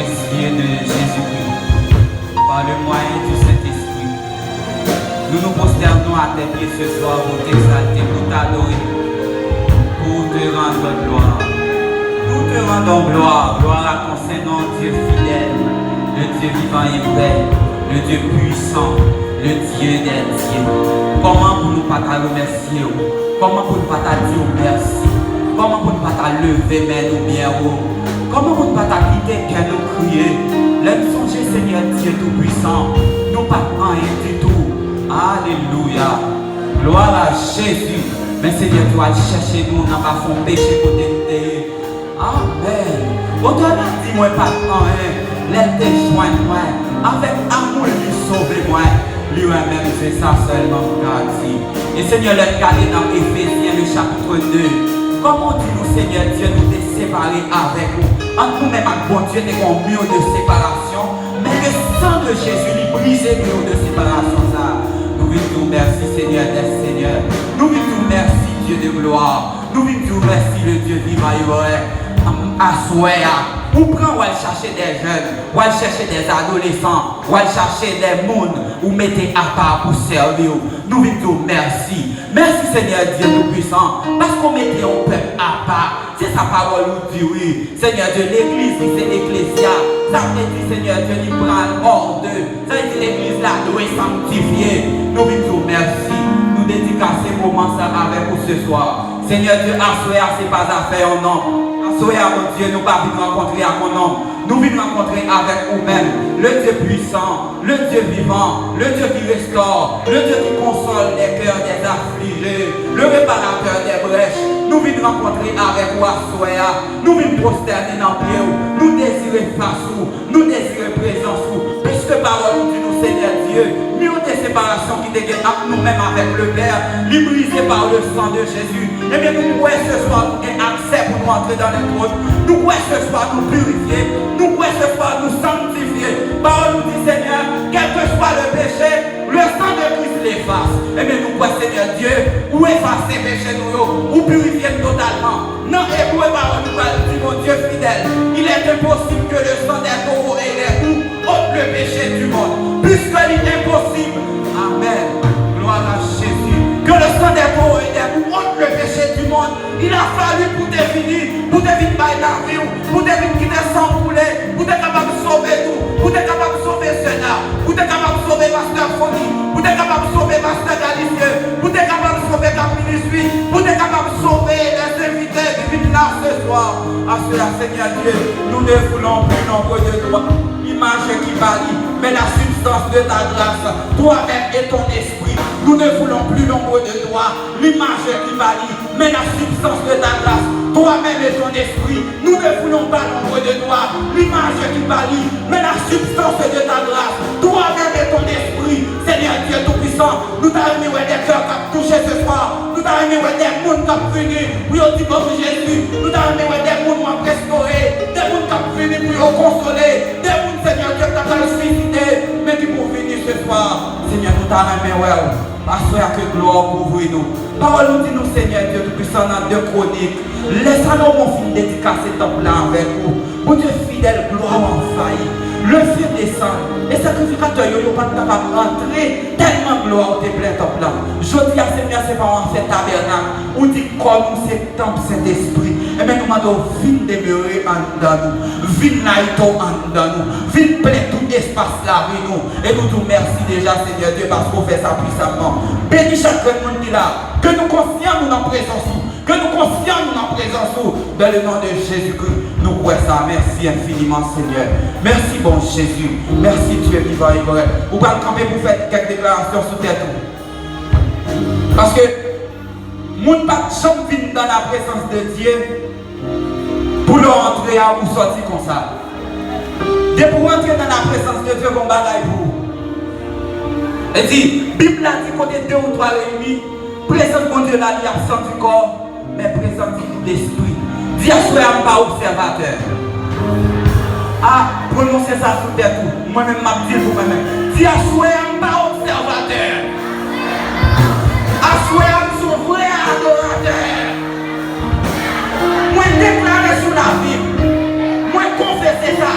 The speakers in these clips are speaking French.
précieux de Jésus-Christ, par le moyen du Saint-Esprit, nous nous prosternons à tes pieds ce soir pour t'exalter, pour t'adorer, pour te rendre gloire. Nous te rendons gloire, gloire à ton Saint-Nom, Dieu fidèle, le Dieu vivant et vrai, le Dieu puissant, le Dieu des dieux. Comment pour nous pas te remercier? Comment pour nous pas te dire merci? Comment pour nous pas te lever, mais nous bien haut? Comment pour nous pas te quitter, qu'elle nous crier? L'aime songer, Seigneur Dieu Tout-Puissant, nous pas rien du tout. Alléluia. Gloire à Jésus. Mais Seigneur, tu vas chercher nous, on n'a pas fait péché pour t'aider. Amen. Autant dis-moi pas rien. Laisse tes joints moi. Avec amour, lui sauver moi. Lui-même, c'est ça seulement qu'a dit. Et Seigneur, le calé dans Éphésiens, le chapitre 2. Comment dis-nous, Seigneur Dieu, nous t'es séparés avec vous? En nous-mêmes, bon Dieu, t'es un mur de séparation. Mais le sang de Jésus, lui brisé le mur de séparation. Ça. Nous voulons merci, Seigneur des Seigneurs. Nous voulons merci, Dieu de gloire. Nous voulons merci, le Dieu vivant et vrai. Assoya. Ou prend ou aller chercher des jeunes, ou aller chercher des adolescents, ou aller chercher des mondes, ou mettez à part pour servir. Nous voulons dire merci. Merci Seigneur Dieu Tout-Puissant, parce qu'on mettait un peuple à part. C'est sa parole nous dit oui. Seigneur Dieu, l'église, c'est l'ecclésia. Ça veut dire Seigneur Dieu, il prend hors d'eux. Ça veut dire l'église là doit être sanctifiée. Nous voulons dire merci. Nous dédicacer ces moments ça avec vous ce soir. Seigneur Dieu, assoya, c'est pas à faire un nom. Soyez mon Dieu, nous pas venir rencontrer à mon nom. Nous venons rencontrer avec vous-même, le Dieu puissant, le Dieu vivant, le Dieu qui restaure, le Dieu qui console les cœurs des affligés, le réparateur des brèches. Nous venons rencontrer avec vous à Soya. Nous venons prosterner dans le pied. Nous désirons face vous, nous désirons présence vous. Puisque parole nous dit nous Seigneur Dieu, mur de séparation qui dégaine nous-mêmes avec le Père, libéré par le sang de Jésus. Eh bien nous pouvons ce soir nous accès pour nous entrer dans les trônes. Nous pouvons ce soir nous purifier. Nous pouvons ce soir nous sanctifier. Parole nous dit Seigneur, quel que soit le péché, le sang de Christ l'efface. Eh bien nous pouvons Seigneur Dieu, ou effacer le péché nous, ou purifier totalement. Non, Hébreu parole nous dit mon Dieu fidèle, il est impossible que le sang des taureaux et des roues ôte le péché du monde. Puisque il est impossible. Amen. Gloire à Jésus. Que le sang des taureaux et des roues ôte le péché du monde. Il a fallu pour définir par la vie, pour quitter sans couler, pour être capable de sauver nous, pour être capable de sauver Sénat, pour être capable de sauver Pasteur Foni, pour être capable de sauver Pasteur Galicien, pour être capable de sauver Cap Ministry, pour être capable de sauver les invités qui viennent là ce soir. À cela, Seigneur Dieu, nous ne voulons plus nombre de toi, image qui valide, mais la substance de ta grâce, toi-même et ton esprit. Nous ne voulons plus nombre de toi, l'image qui valide, mais la substance de ta grâce, toi-même et ton esprit. Nous ne voulons pas nombre de toi, l'image qui valide, mais la substance de ta grâce, toi-même et ton esprit. Seigneur Dieu Tout-Puissant, nous t'avons mis des cœurs qui ont touché ce soir, nous t'avons mis des mondes qui ont venu pour dire comme Jésus, nous t'avons mis des mondes qui ont restauré, des mondes qui ont venu pour consoler, des mondes, Seigneur Dieu, qui ont suscité, mais qui vont venir ce soir. Seigneur, nous t'avons mis parce que gloire pour nous. Parole nous dit nous, Seigneur Dieu Tout-Puissant, dans 2 Chroniques. Laissez-nous mon film dédicacer temple là avec vous. Mon Dieu fidèle, gloire en failli. Le feu descend. Et sacrificateur, il n'est pas capable d'entrer. Tellement gloire te plaît temple là. Je dis à Seigneur, c'est pas en fait tabernacle. On dit comme nous, c'est temple Saint-Esprit. Et bien nous demandons, viens demeurer en dedans nous. Viens naïto en dedans nous. Viens plein tout espace là avec nous. Et nous nous merci déjà, Seigneur Dieu, parce qu'on fait ça puissamment. Bénis chaque monde qui est là. Que nous confions nous en présence. Que nous confions nous en présence. Dans le nom de Jésus-Christ. Nous croyons ça. Merci infiniment, Seigneur. Merci, bon Jésus. Merci, Dieu vivant et vrai. Vous pouvez camper pour faire quelques déclarations sous tête. Parce que mon pas de dans la présence de Dieu pour leur entrer ou sortir comme ça. Et pour entrer dans la présence de Dieu, on bagaille vous. Et dit, Bible a dit côté 2 ou 3 réunis, présence mon Dieu là, il est absent du corps, mais présent de l'esprit. Dis à soi pas observateur. Ah, prononcez ça sous tête tout. Moi-même, je dis pour moi-même. Dis à soi pas observateur. À soi son vrai adorateur. Moi déclarer sur la Bible. Moi confesser ça.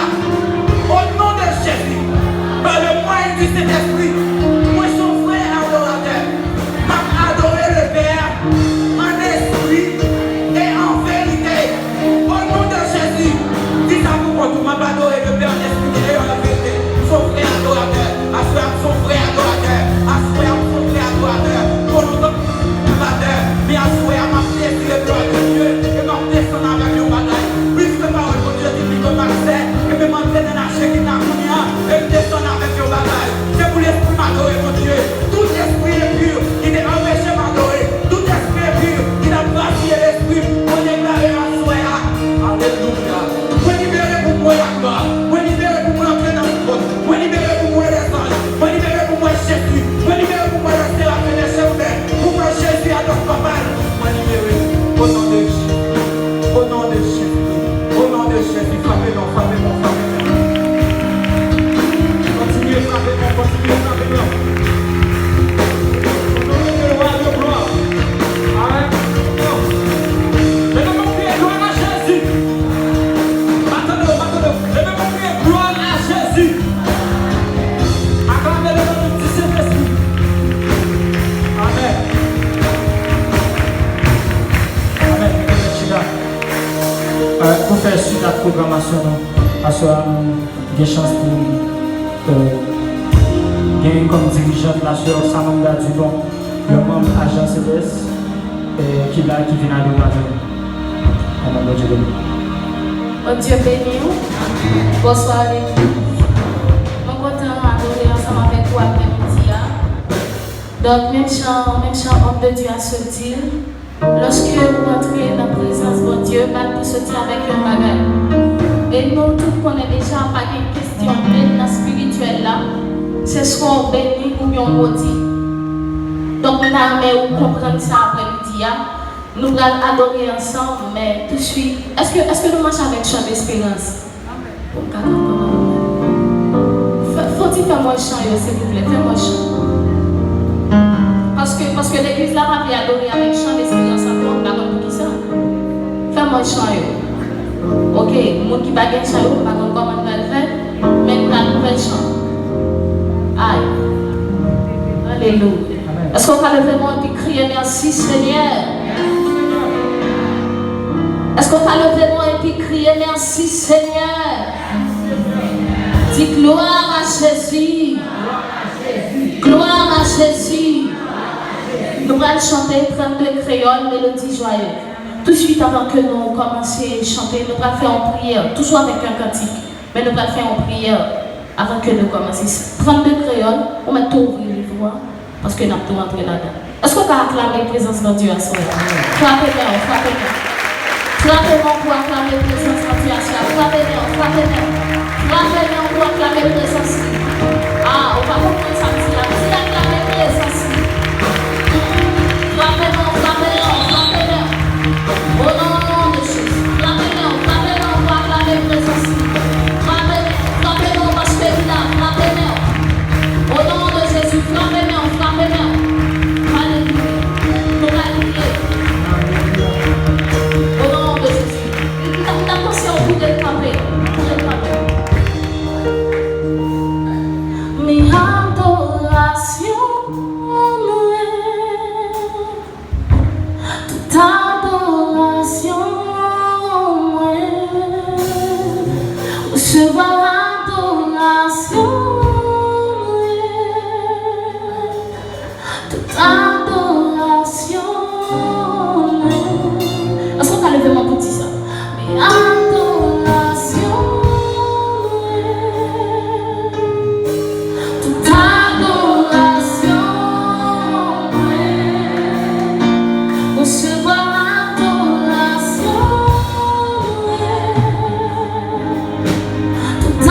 Jésus, frappez-nous, frappez-nous, frappez-nous. Continuez, frappez-nous, continuez, frappez-nous. Continuez, roi de gloire. Amen. Je vais vous crier gloire à Jésus. Maintenant, je vais vous crier gloire à Jésus. Acclamez le nom du Saint-Esprit. Amen. Amen. Pour faire suite à la programmation, à ce moment, j'ai chance pour gagner comme dirigeante la sœur Samanda Dupont, le membre agent CDS, qui vient à l'adoration. Amen. Bon Dieu béni. Bon Dieu béni. Bonsoir l'église. Mon content d'adorer ensemble avec vous après-midi. Donc, même chant, homme de Dieu à se dire. Lorsque vous entrez dans la présence de Dieu, pas pour sortir avec un bagage. Et nous tous connaissons déjà pas de question dans spirituelle là. C'est ce qu'on bénit ou bien maudit. Donc nous allons comprendre ça après-midi. Nous allons adorer ensemble, mais tout de suite. Est-ce que nous marchons avec chant d'espérance? Faut-il faire moi chant, s'il vous plaît, fais-moi chant. Parce que l'église là va adorer avec chant d'espérance encore, pas comme qui ça. Fais-moi chant. Ok, les gens qui ne chant, pas comme comment on va le faire, mais nous allons faire chant. Aïe. Alléluia. Est-ce qu'on va lever moi et crier merci Seigneur? Est-ce qu'on va lever moi et crier merci Seigneur? Dis gloire à Jésus. Gloire à Jésus. Nous allons chanter 32 créoles, mélodie joyeuse. Tout de suite avant que nous commencions à chanter, nous allons faire en prière, toujours avec un cantique, mais nous allons faire en prière avant que nous commencions. 32 créoles, on va tout ouvrir les voix, parce que nous allons tout rentrer là-dedans. Est-ce qu'on va acclamer la présence de Dieu à soi? Frappez-nous, frappez-nous. Frappez-nous pour acclamer la présence de Dieu à soi. Frappez-nous, frappez-nous. Frappez-nous pour acclamer la présence. Ah, on va comprendre ça. Si acclamer la présence. Frappez-nous, frappez-nous, frappez-nous. Au nom de Jésus. Frappez-nous pour acclamer la présence. Frappez-nous parce que est là. Frappez-nous. Au nom de Jésus, frappez-nous, frappez-nous. Alléluia. Nous allons prier. Au nom de Jésus. Attention, vous devez frapper. Vous devez frapper. Mes adorations. Adoration, recevoir l'adoration, toute adoration. Est-ce qu'on a levé mon petit ça? Mais adoration, toute adoration, recevoir. Toute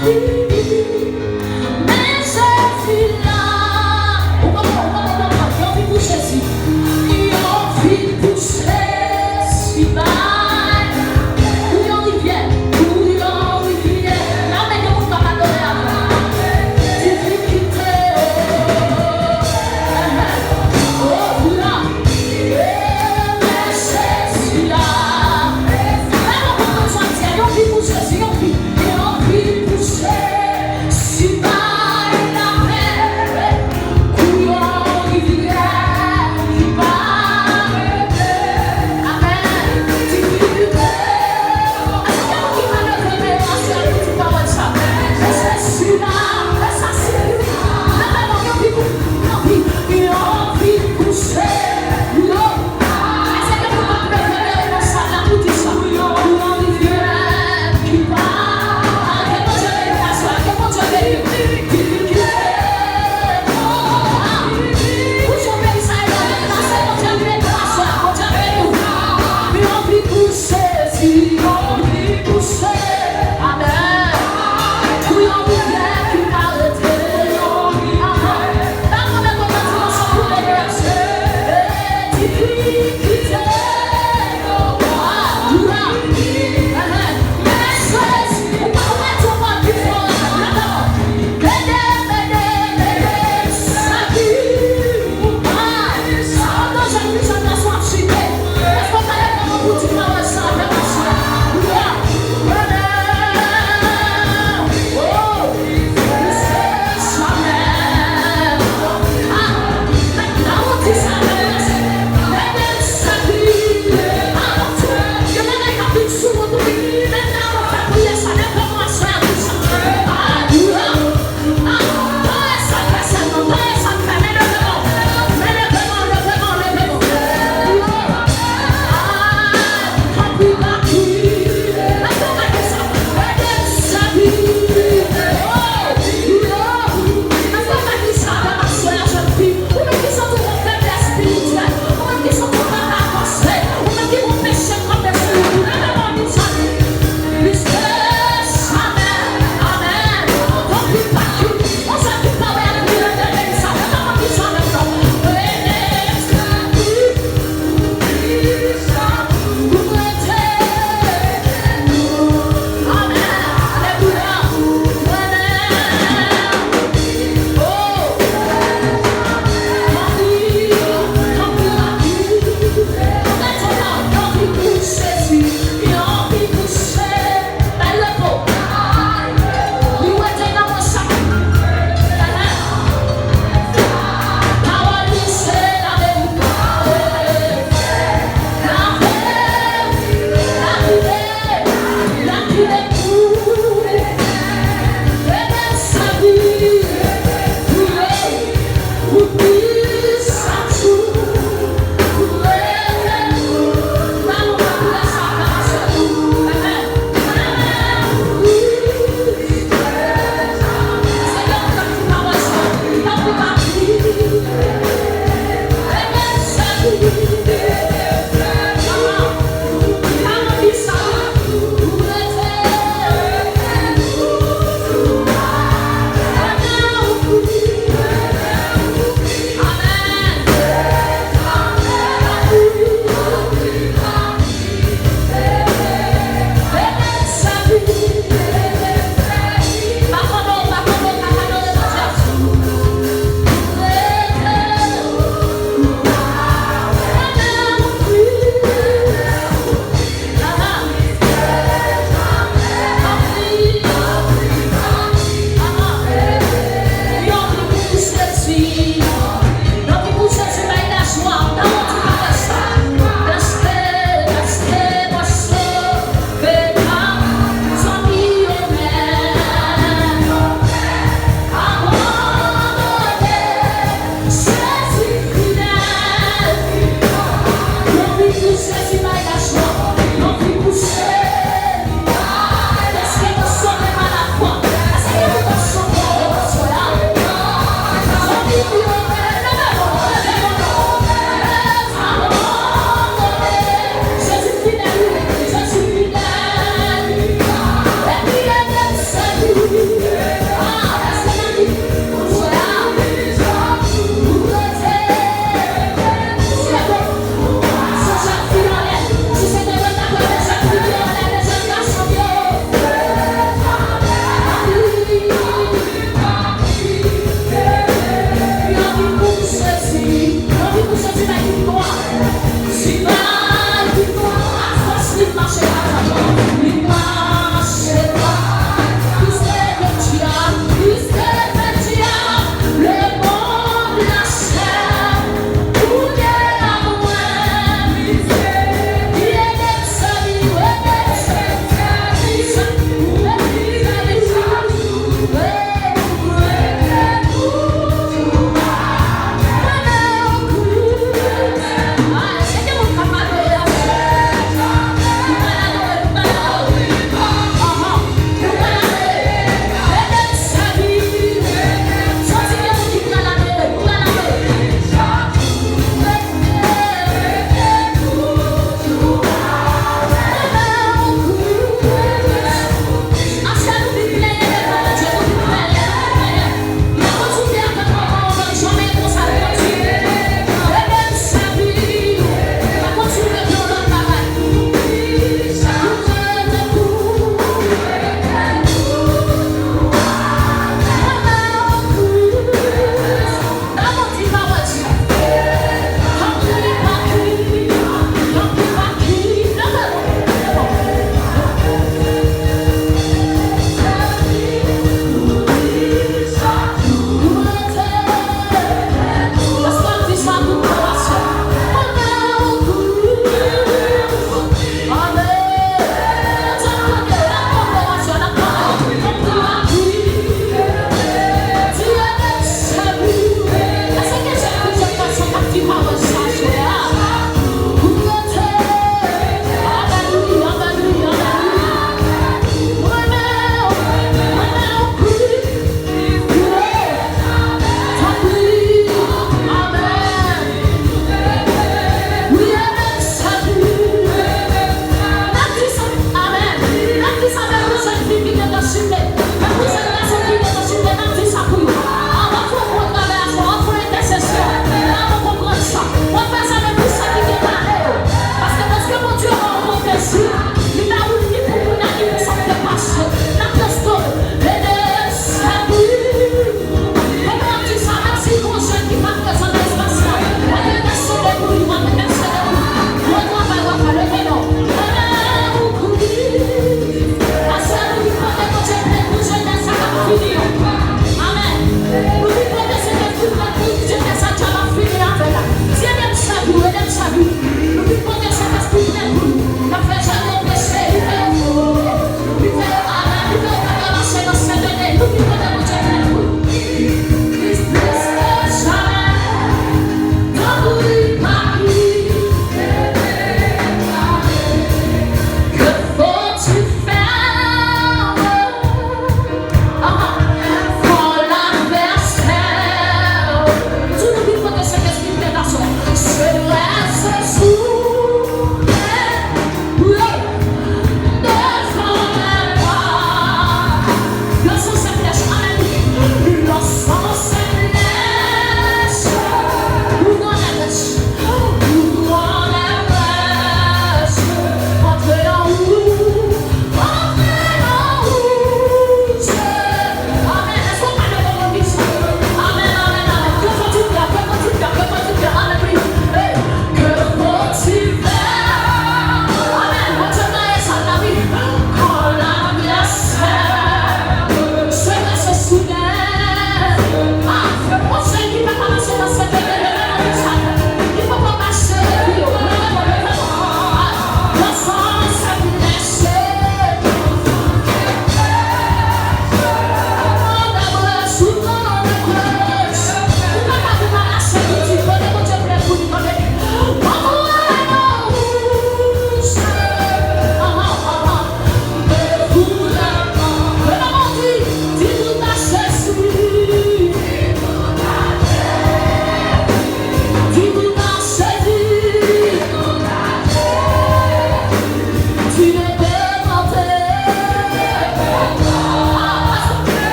Push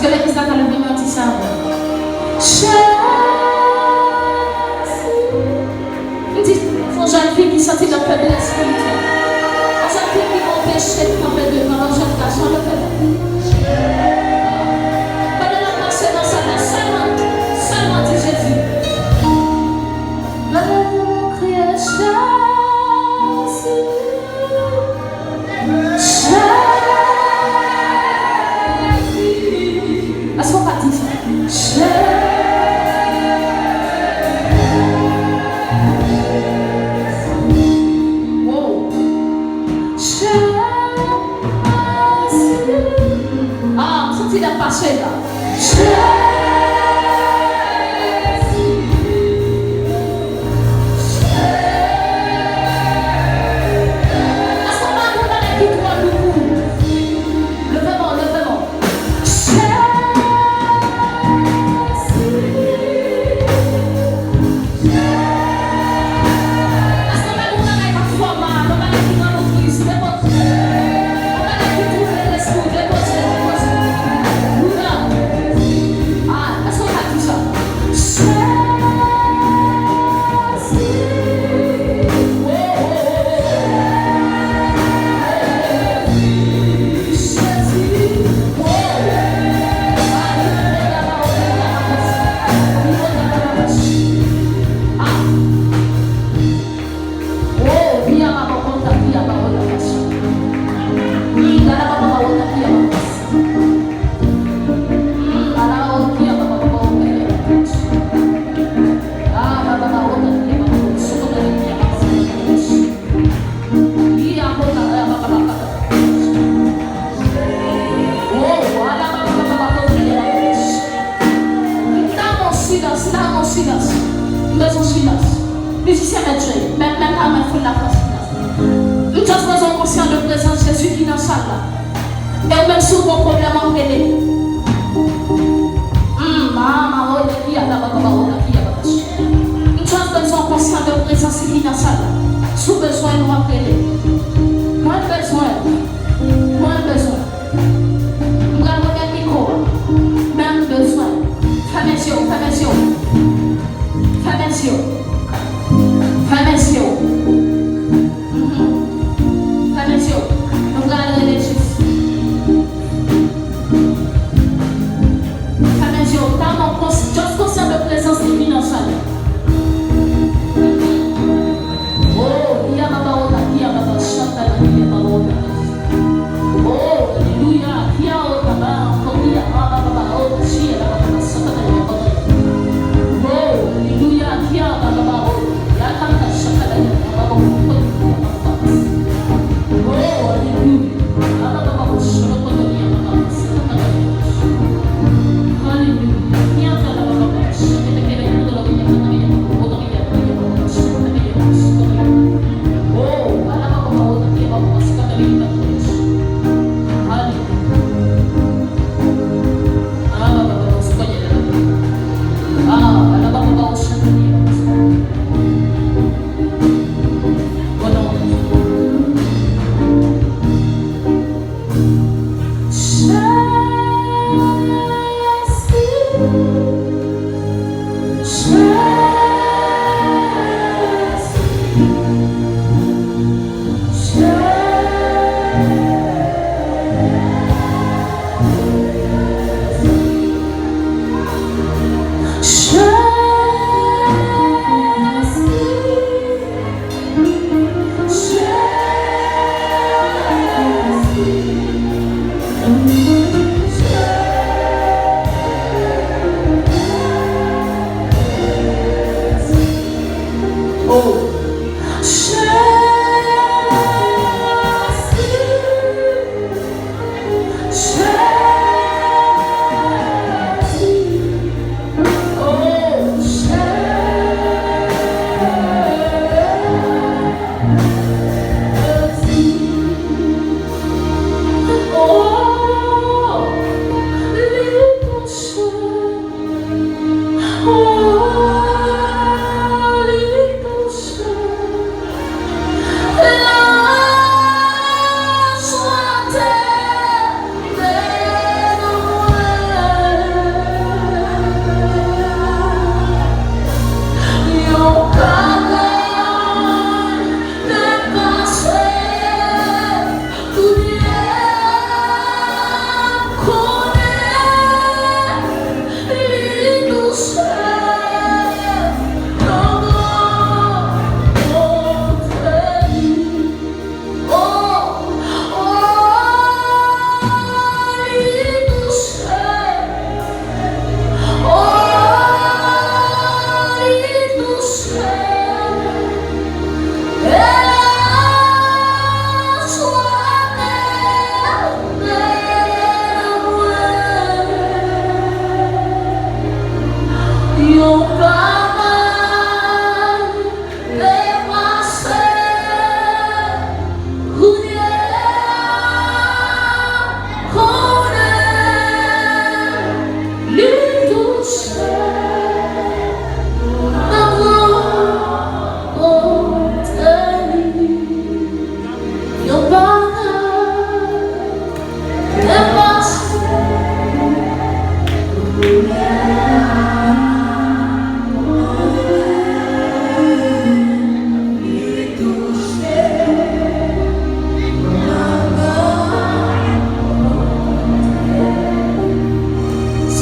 que l'église a levé un petit ça. Il dit, il faut jeune fille qui sentit la faiblesse spirituelle. Une jeune fille qui va pécher, qui va faire devant un jeune garçon, le fait. Pendant la marche dans sa main, seulement dit Jésus. Lève-moi, crier, est-ce qu'on va dire ça? Wow. Ah, on sentit la passer là.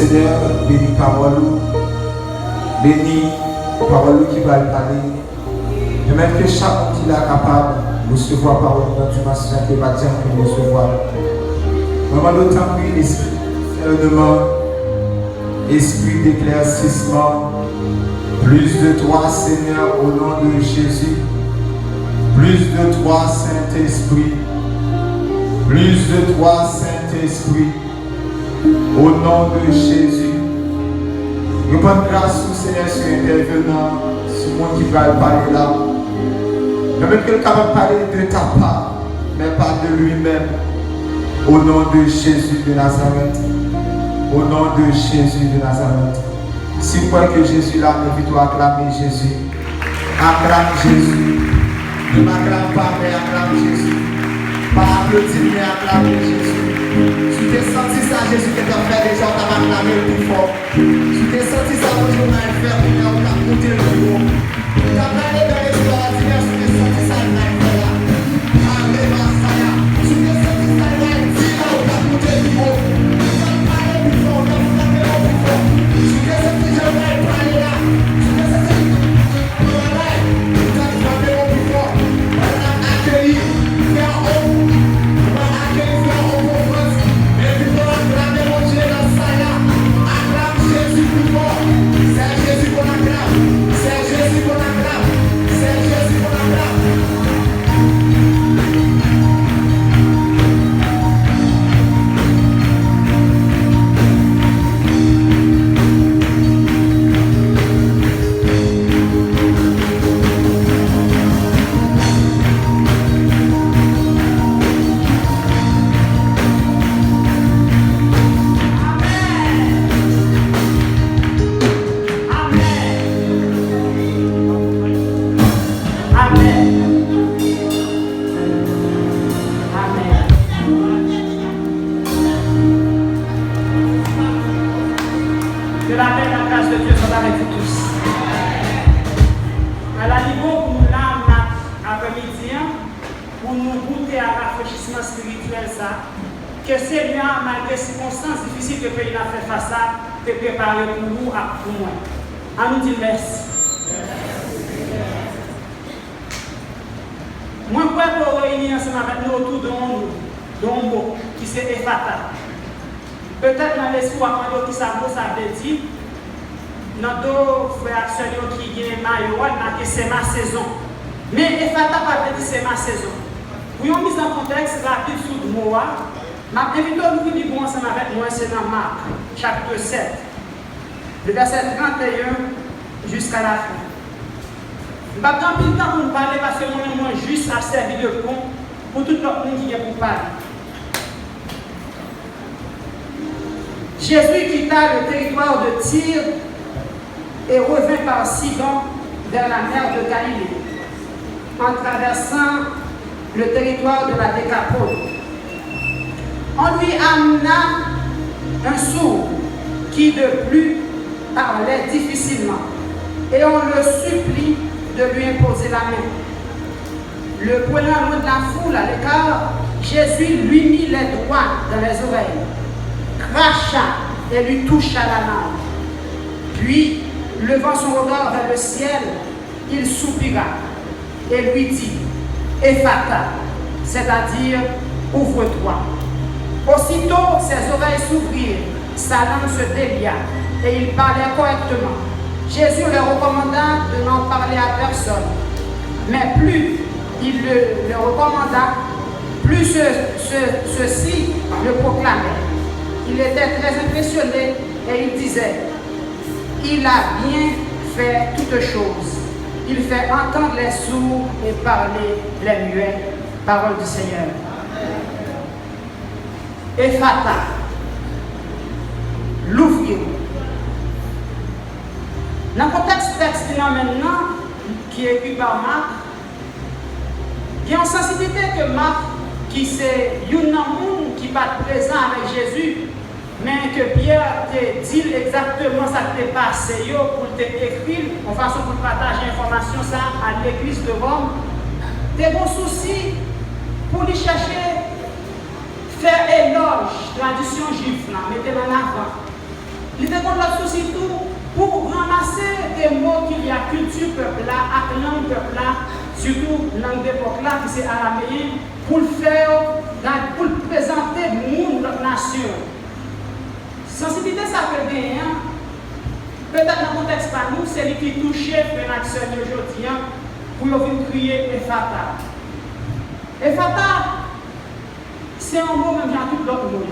Seigneur, bénis parole, bénis parole qui va parler. Et même que chaque monde qui est capable de recevoir parole dans du matin qui va dire que recevoir. Maman, d'autant prie l'esprit discernement, esprit d'éclaircissement, plus de toi, Seigneur, au nom de Jésus. Plus de toi, Saint-Esprit. Plus de toi, Saint-Esprit. Au nom de Jésus. Nous prenons grâce au Seigneur sur l'intervenant, sur moi qui va parler là. Même quelqu'un va parler de ta part, mais pas de lui-même. Au nom de Jésus de Nazareth. Au nom de Jésus de Nazareth. Si vous croyez que Jésus là, invite-toi à acclamer Jésus. Acclame Jésus. Ne m'acclame pas, mais acclame Jésus. Pas applaudir, mais acclame Jésus. Si tu as senti ça, Jésus qui t'a fait déjà, on t'a acclamé le plus fort. Si tu as senti ça, aujourd'hui, on a fait, on t'a coûté le plus haut. Tu as parlé dans l'extraordinaire, si tu as senti ça, on a fait là. Amen, Masaya. Si tu as senti ça, on a dit là, on t'a coûté le plus haut. Tu as parlé le plus fort, on t'a frappé le plus fort. Si tu as senti ça, on a parlé là. Si tu as senti ça, on t'a frappé le plus fort. On a accueilli, faire haut. On va accueillir, faire haut pour France. Mais plutôt acclamer mon Dieu dans ça là. Acclame Jésus plus fort. C'est Jésus qu'on acclame. C'est Jésus qu'on acclame. C'est Jésus qu'on acclame. Que la paix et la grâce de Dieu soient avec vous tous. À la niveau pour nous là, après-midi, pour nous goûter à rafraîchissement spirituel, ça, que Seigneur, malgré les circonstances difficiles que le pays a fait face à, te préparer pour nous et pour moi. À nous dire merci. Moi, je crois pour réunir ensemble avec nous autour d'un mot qui c'est Ephata. Peut-être dans l'espoir, quand on ça veut dire, notre frère qui est maillot, c'est ma saison. Mais Ephata pas dire c'est ma saison. Pour une mise en contexte rapide sur le mot, je m'invite à nous lire ensemble avec moi, c'est dans Marc, chapitre 7, le verset 31 jusqu'à la fin. Je ne vais pas prendre le temps pour nous parler parce que moi, juste à servir de pont pour tout le monde qui est pour parler. Jésus quitta le territoire de Tyr et revint par Sidon vers la mer de Galilée, en traversant le territoire de la Décapole. On lui amena un sourd qui de plus parlait difficilement, et on le supplie de lui imposer la main. Le prenant loin de la foule à l'écart, Jésus lui mit les doigts dans les oreilles, cracha et lui toucha la langue. Puis, levant son regard vers le ciel, il soupira et lui dit, Ephata, c'est-à-dire, ouvre-toi. Aussitôt, ses oreilles s'ouvrirent, sa langue se délia et il parlait correctement. Jésus leur recommanda de n'en parler à personne. Mais plus il le recommanda, plus ceux-ci le proclamaient. Il était très impressionné et il disait, il a bien fait toutes choses. Il fait entendre les sourds et parler les muets. Parole du Seigneur. Ephata, l'ouvrir. Dans le contexte texte maintenant, qui est écrit par Marc, il y a une sensibilité que Marc, qui c'est un homme qui n'est pas présent avec Jésus, mais que Pierre te dit exactement ça qui t'est passé pour t'écrire, en façon pour partager l'information ça à l'église de Rome. T'es bon souci pour lui chercher, faire éloge, tradition juive, mettez en avant. il était contre l'autre souci tout pour ramasser des mots qu'il y a culture peuple là, avec langue peuple là, surtout langue d'époque là, qui c'est araméen, pour le faire, pour le présenter monde notre nation. Sensibilité ça peut gagner, peut-être dans le contexte pas nous, c'est lui qui touche les actions aujourd'hui pour venir crier Ephata. Ephata, c'est un mot même dans tout l'autre mot.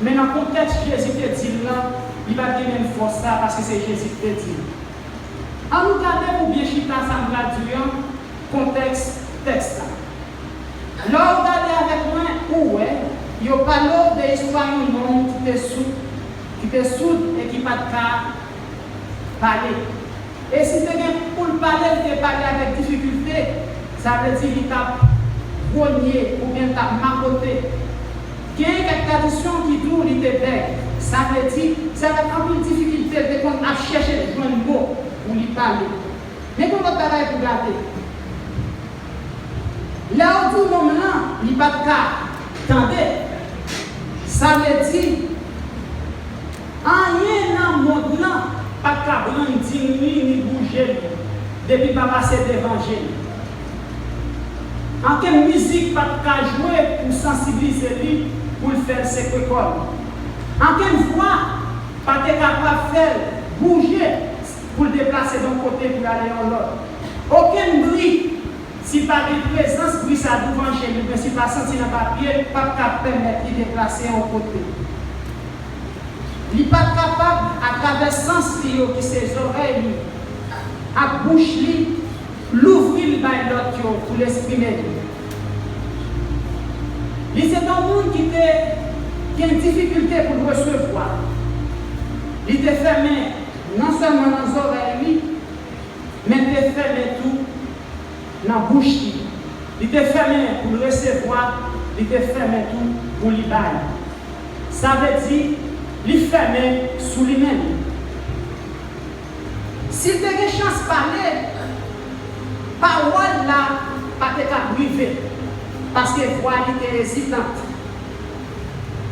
Mais dans le contexte Jésus te dit là, il va donner une force ça parce que c'est Jésus qui te dit. En nous garder pour bien chita ça me traduire contexte texte. Là, regardez avec moi où il y a pas de l'histoire d'un monde qui te soude et qui n'a pas de cas parler. Et si tu pour le parler, tu parler avec difficulté, ça veut dire qu'il t'a rogné ou bien t'a magoté. Il y a quelques traditions qui durent, il te bête. Ça veut dire que ça va avoir une difficulté de chercher les bons mots pour lui parler. Mais comment tu vas pour garder? Là où tout le monde il n'y a pas de cas. Attendez, ça veut dire rien dans le monde, pas de cas blanc, ni bouger depuis pas passer d'évangile. En quelle musique pas de cas jouer pour sensibiliser lui, pour le faire ses écoles. En quelle voix pas de capable de faire bouger pour le déplacer d'un côté pour aller dans l'autre. Aucun bruit. Si pas de présence, bruit ça devant chez lui, mais si pas senti dans le papier, pas capable de permettre de déplacer un côté. Il n'est pas capable, à travers le sens qui ses oreilles, à bouche, l'ouvrir par l'autre pour l'exprimer. C'est un monde qui a une difficulté pour le recevoir. Il est fermé non seulement dans les oreilles, mais il est fermé tout dans la bouche. Il est fermé pour le recevoir, il est fermé tout pour lui bailler. Ça veut dire il est fermé sous lui-même. S'il te une chance de parler, parole là, pas te briver. Parce que voix était hésitante.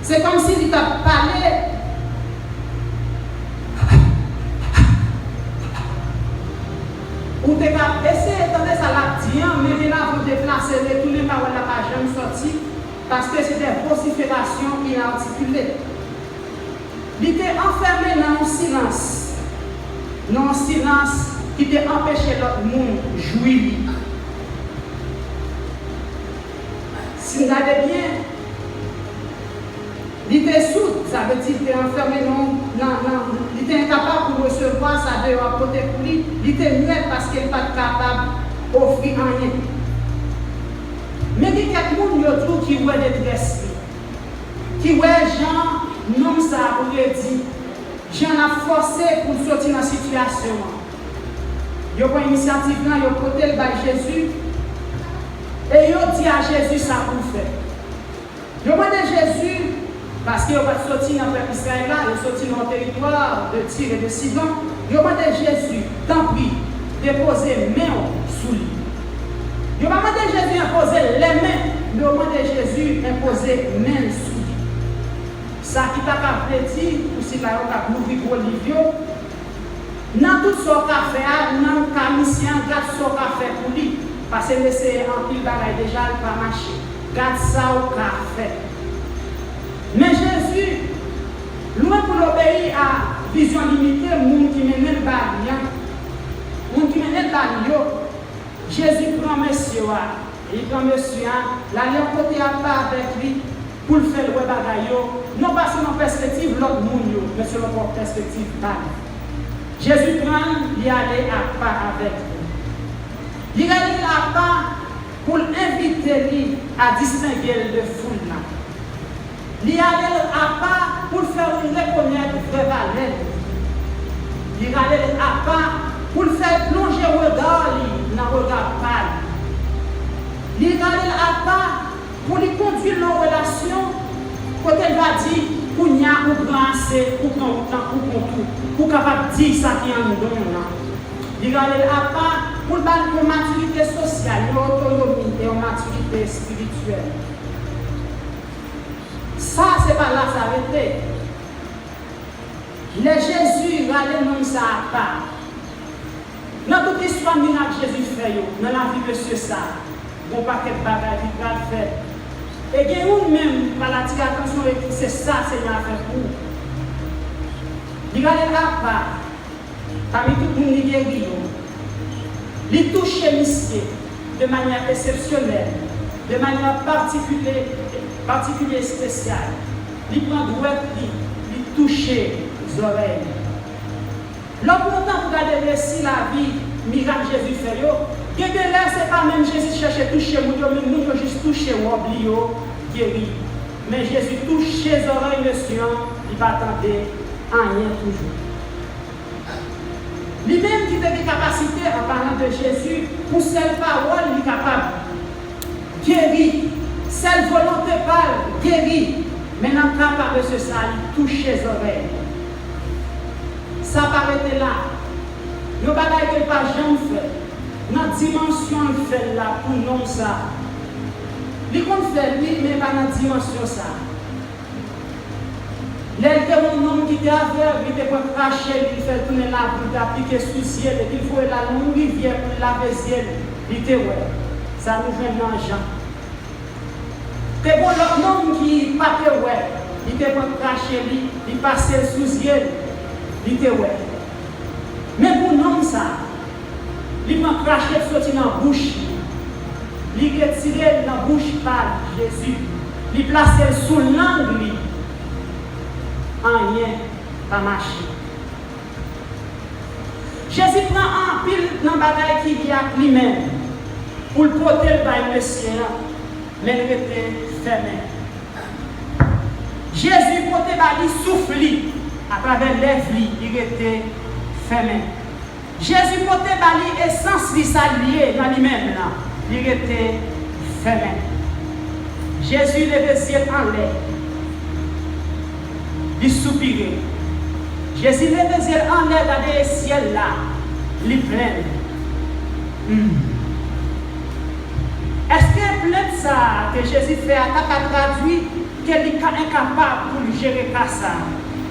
C'est comme s'il t'a parlé. Ou tu as essayé d'entendre ça là, mais là, vous déplacez, retourner par la page, je me sorti, parce que c'est des vociférations inarticulées. Il était enfermé dans un silence. Dans un silence qui t'a empêché l'autre monde de jouir. Si vous regardez bien, il était sourd, ça veut dire qu'il était enfermé il était incapable de recevoir sa dehors à côté pour lui. Il était muet parce qu'il n'était pas capable d'offrir rien. Mais il y a quelqu'un d'autre qui voit des détresses, qui voit Jean, non ça, pour lui dire, Jean a forcé pour sortir dans la situation. Il y a une initiative, il y a côté de Jésus. Et il dit à Jésus ça pour faire. Il demande à Jésus, parce qu'il va sortir dans le peuple Israël, il est sorti dans le territoire de Tyr et de Sidon. Il demande à Jésus, tant pis, déposer main sous lui. Il demande à Jésus imposer les mains. Il demande à Jésus imposer main sous lui. Ça qui t'a appelé dire, ou si tu as ouvert pour Olivio, dans tout ce qu'on a fait, dans le commission, dans tout ce qu'on a fait pour lui. Parce que c'est un pile bagaille déjà, il va marcher. Garde ça au café. Mais Jésus, loin pour l'obéir à vision limitée, le monde qui mène le baril, Jésus prend monsieur, il prend monsieur, l'aller côté à part avec lui pour le faire le bagaille, non pas sur une perspective l'autre monde, mais sur une perspective baril. Jésus prend, il allait à part avec lui. Il allait à part pour l'inviter lui à distinguer de foule. Il allait à part pour faire une reconnaître vraie valeur. Il allait à part pour faire plonger le regard dans le regard pâle. Il allait à part pour lui conduire nos relations quand elle va dire pour n'y a ou brasser ou pour tout, pour capable dire ça qui est en nous. Il allait à part pour une maturité sociale, une autonomie et une maturité spirituelle. Ça, c'est pas là s'arrêter. Les Jésus, allez non ça à part. Dans toute l'histoire miracle Jésus fait, dans la vie de monsieur ça, bon paquet de bagages qui va faire. Et il y a même, par la petite attention, c'est ça, Seigneur, a fait pour vous. Il a à part, parmi tout le monde qui est guéri, il touche monsieur de manière exceptionnelle, de manière particulière spéciale. Il prend droit, il touche les oreilles. L'important pour garder récit la vie, miracle Jésus fait, ce n'est pas même Jésus chercher à toucher mon Dieu, mais nous juste toucher ou oublier, guérir. Mais Jésus touche les oreilles, monsieur, il va attendre rien toujours. Lui-même qui a des capacités en parlant de Jésus, pour cette parole, il est capable de guérir. Cette volonté parle, guérir. Maintenant, capable de ce ça, il touche les oreilles. Ça paraît là. Nous ne pouvons pas jamais faire. Notre dimension fait là pour nous ça. Il compte faire lui, mais pas dans dimension ça. L'un mon homme qui était aveugle, il était pour cracher, il fait tourner la boule, appliquer sous le ciel, et il faut la longue rivière pour laver le ciel. Il était ouais. Ça nous fait dans Jean. C'est bon l'autre homme qui pas ouais. Il était pour cracher, il passait sous le ciel. Il était ouais. Mais pour nous ça, il m'a craché sorti dans la bouche. Il retiré dans la bouche par Jésus. Il placé sous l'angle. Rien pas marché. Jésus prend un pile dans la bataille qui vient lui-même pour le porter le ciel, mais il était fermé. Jésus portait le souffle à travers les il était fermé. Jésus portait l'essence qui s'alliait dans lui-même, il était fermé. Jésus levait les yeux en l'air. Il soupirait. Jésus levait les yeux en l'air dans le ciel là, il plein. Est-ce que plein de ça que Jésus fait à traduire qu'il est incapable pour gérer ça?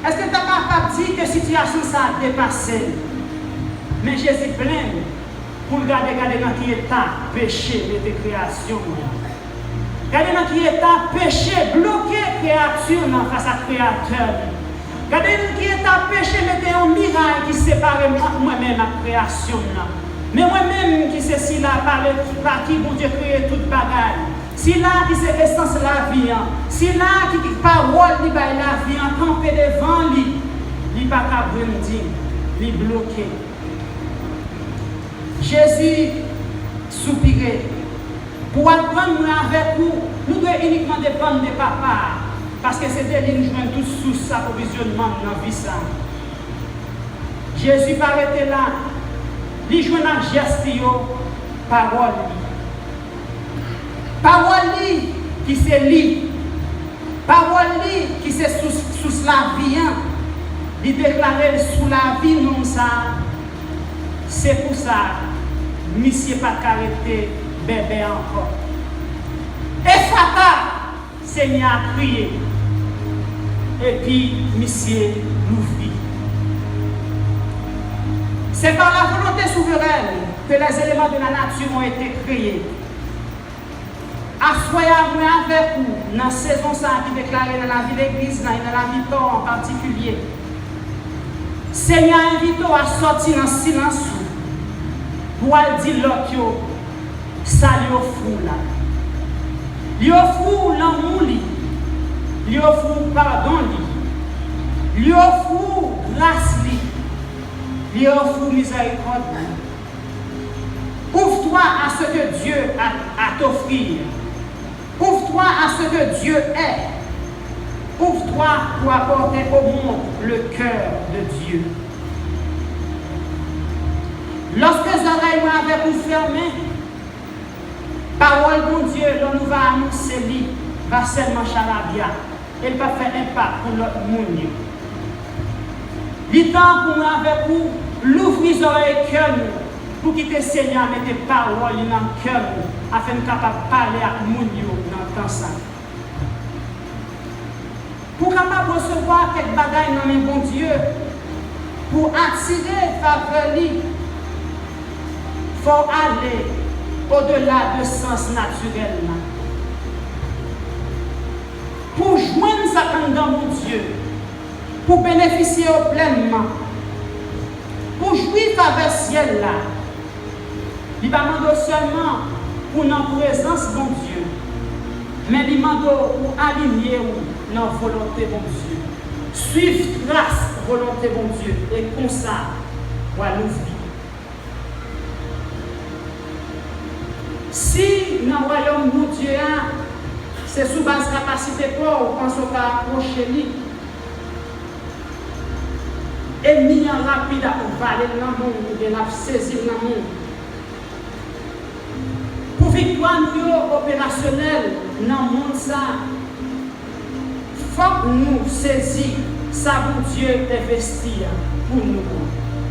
Est-ce que tu es capable de dire que la situation ça a dépassé? Mais Jésus plein pour regarder dans qui état péché de création. Regardez dans qui état péché, bloqué créature face à créateur. Regardez dans qui état péché, mettez un miracle qui sépare moi-même la création. Mais moi-même qui sais si là, par qui bon Dieu crée toute bagaille. Si là qui c'est l'essence de la vie. Si là qui parole qui baille la vie, en campé devant lui, il n'est pas capable de dire, il est bloqué. Jésus soupirait. Pour apprendre avec vous, nous devons uniquement dépendre de papa. Parce que c'est de lui nous jouons tous sous sa provisionnement dans la vie. Jésus paraît là. Il joue dans le geste, parole. Parole qui c'est lui. Parole qui c'est sous la vie. Il déclarait sous la vie, non ça. C'est pour ça, monsieur pas arrêté. Bébé encore. Et Fata, Seigneur a prié. Et puis, monsieur l'ouvrit. C'est par la volonté souveraine que les éléments de la nature ont été créés. Assoyez-vous avec vous dans la saison ça qui déclarée dans la vie de l'église, dans la vie en particulier. Seigneur invite à sortir dans le silence pour dire l'autre. Ça lui offre là. Lui offre l'amour, lui offre pardon, lui offre grâce, lui offre miséricorde. Ouvre-toi à ce que Dieu a à t'offrir. Ouvre-toi à ce que Dieu est. Ouvre-toi pour apporter au monde le cœur de Dieu. Lorsque les oreilles avaient vous fermées, parole de Dieu, dont nous va annoncer lui, va seulement charabia. Elle va faire impact pour l'autre monde. Il temps pour nous avec vous, l'ouvrir les oreilles cœur pour quitter le Seigneur mettre des paroles dans le cœur afin de capable parler avec nous dans le temps ça. Pour capable recevoir quelque bagaille dans le bon Dieu, pour attirer faveur, il faut aller au-delà de sens naturel. Pour joindre ça dans mon Dieu, pour bénéficier pleinement, pour jouir faveur ciel là, il va demander seulement pour notre présence bon Dieu, mais il demande pour aligner notre volonté bon Dieu, suivre grâce volonté bon Dieu, et comme ça, pour l'ouvrir. Si dans le royaume de Dieu, c'est sous base de capacité pour on pense pas approcher lui. Et mis en rapide à valer dans le monde, ou bien à saisir dans le monde. Pour victoire opérationnelle dans le monde, il faut que nous saisir ça pour Dieu investir pour nous.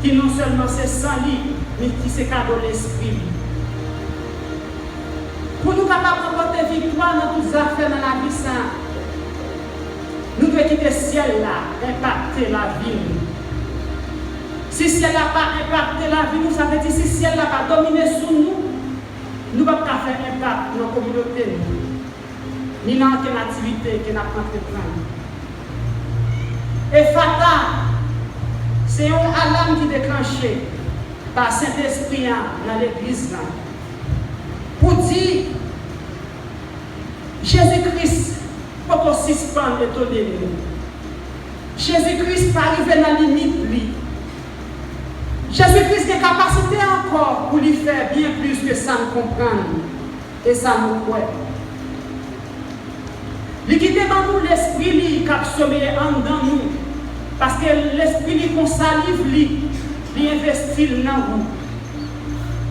Qui non seulement c'est sans lui, mais qui c'est cadeau l'esprit. Pour nous capables de porter victoire dans toutes les affaires dans la vie, nous devons quitter le ciel là, impacter la vie. Si le ciel n'a pas impacté la vie, ça veut dire si le ciel n'a pas dominé sur nous, nous ne pouvons pas faire impact dans la communauté, ni dans quelle activité que nous avons entrepris. Et Fata, c'est un alarme qui est déclenché par Saint-Esprit dans l'église. Pour dire, Jésus-Christ, pas qu'on suspende et tolérer. Jésus-Christ pas arriver dans la limite, lui. Jésus-Christ a capacité encore pour lui faire bien plus que ça nous comprendre et ça nous croit. Il quitte dans nous l'esprit qui a sommeillé en dans nous. Parce que l'esprit qu'on salive, il investit dans nous.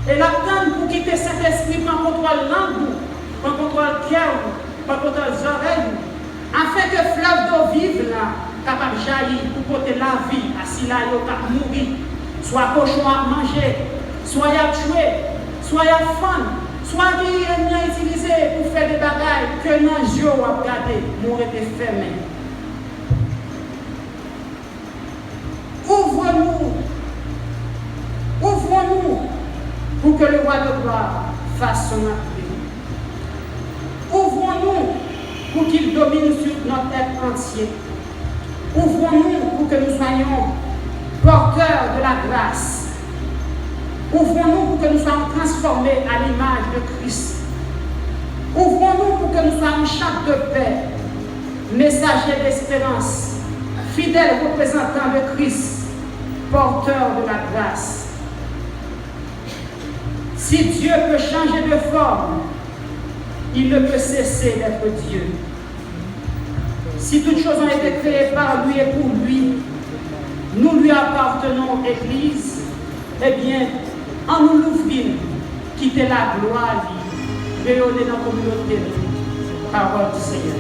Et l'attente pour quitter cet esprit prend contrôle langue, prend contrôle cœur, prend contrôle les oreilles, afin que le fleuve d'eau vive là, capable de jaillir pour porter la vie, à si là, il va mourir. Soit cochon à manger, soit à tuer, soit à fendre, soit qui est utilisé pour faire des bagailles que nos yeux ont regardé, mourir et fermé. Ouvre-nous pour que le roi de gloire fasse son entrée. Ouvrons-nous pour qu'il domine sur notre être entier. Ouvrons-nous pour que nous soyons porteurs de la grâce. Ouvrons-nous pour que nous soyons transformés à l'image de Christ. Ouvrons-nous pour que nous soyons chape de paix, messagers d'espérance, fidèles représentants de Christ, porteurs de la grâce. Si Dieu peut changer de forme, il ne peut cesser d'être Dieu. Si toutes choses ont été créées par lui et pour lui, nous lui appartenons, Église, eh bien, en nous l'ouvrant, quitter la gloire, rayonner dans la communauté, parole du Seigneur.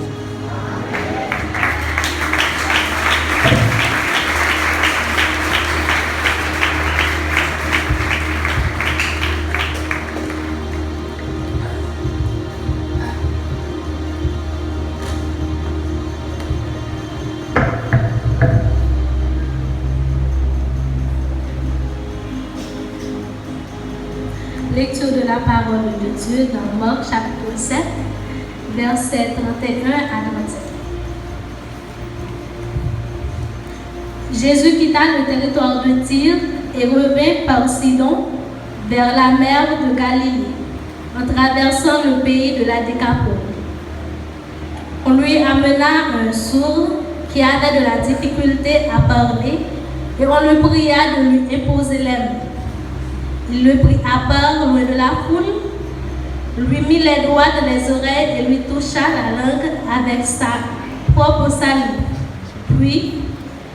Lecture de la parole de Dieu dans Marc chapitre 7, versets 31 à 37. Jésus quitta le territoire de Tyr et revint par Sidon vers la mer de Galilée, en traversant le pays de la Décapole. On lui amena un sourd qui avait de la difficulté à parler et on le pria de lui imposer les mains. Il le prit à part loin de la foule, lui mit les doigts dans les oreilles et lui toucha la langue avec sa propre salive. Puis,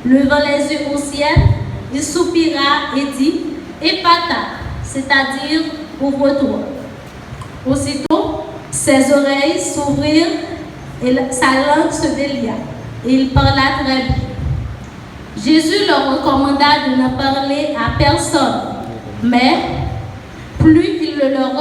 levant les yeux au ciel, il soupira et dit « Ephata », c'est-à-dire « ouvre-toi ». Aussitôt, ses oreilles s'ouvrirent et sa langue se délia, et il parla très bien. Jésus leur recommanda de ne parler à personne, mais plus il le leur